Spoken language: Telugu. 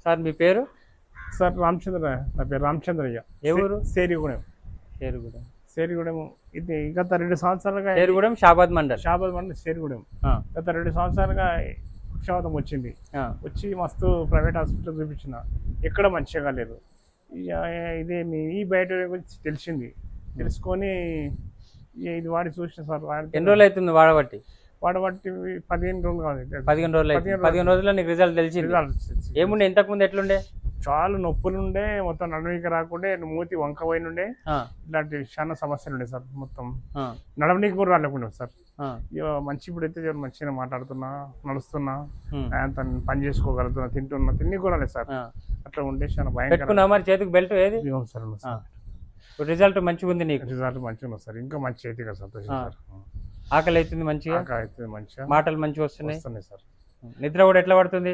సార్ మీ పేరు? సార్ రామచంద్ర, నా పేరు రామచంద్రయ్య. ఏ ఊరు? సేరిగూడెం. చేరుగుడెం. సేరిగూడెం. ఇది గత 2 సంవత్సరాలుగా చేరుగుడెం షాబాద్ మండల్. షాబాద్ మండలం సేరిగూడెం. ఆ, గత 2 సంవత్సరాలుగా పక్షవాతం వచ్చింది. ఆ, వచ్చి మస్తు ప్రైవేట్ హాస్పిటల్ చూపించిన, ఎక్కడ మంచిగా లేదు. ఇదే ఈ బయట గురించి తెలిసింది. తెలుసుకొని ఇది వాడి చూసిన సార్. ఎన్ని రోజులు అవుతుంది వాడబట్టి? వాడబట్టి 15 రోజులు కాదు, 15 రోజులు అవుతుంది. 15 రోజుల్లో నీకు రిజల్ట్ తెలిసింది. రిజల్ట్స్ వచ్చింది. ఏముండే ఇంతకు ముందు ఎట్లుండే? చాలా నొప్పులు ఉండే, మొత్తం నడవనికి రాకుండే, మూతి వంక పోయి ఉండే, ఆ, ఇలాంటి చాలా సమస్యలు ఉండే సార్. మొత్తం ఆ, నడవనికి కూడా రాలేకుండా సార్. ఆ, మంచి ఇప్పుడైతే మంచిగా మాట్లాడుతున్నా, నడుస్తున్నా, ఉమ్, అంత పని చేసుకోగలుగుతున్నా, తింటున్నా, తిని కూడా లేదు సార్. ఆ. అట్లా ఉండే చాలా భయంకర. పెట్టుకున్నా మరి చేతికి బెల్ట్ ఏది? సార్ ఉంది ఆ. సార్. ఇప్పుడు రిజల్ట్ మంచిగా ఉంది నీకు? రిజల్ట్ మంచిగా ఉంది సార్. ఇంకా మంచి అయితే కదా సంతోషం ఆ. సార్. ఆకలి అవుతుంది మంచిగా? అయితే మంచిగా మాటలు మంచిగా వస్తున్నాయి? వస్తున్నాయి సార్. నిద్ర కూడా ఎట్లా పడుతుంది?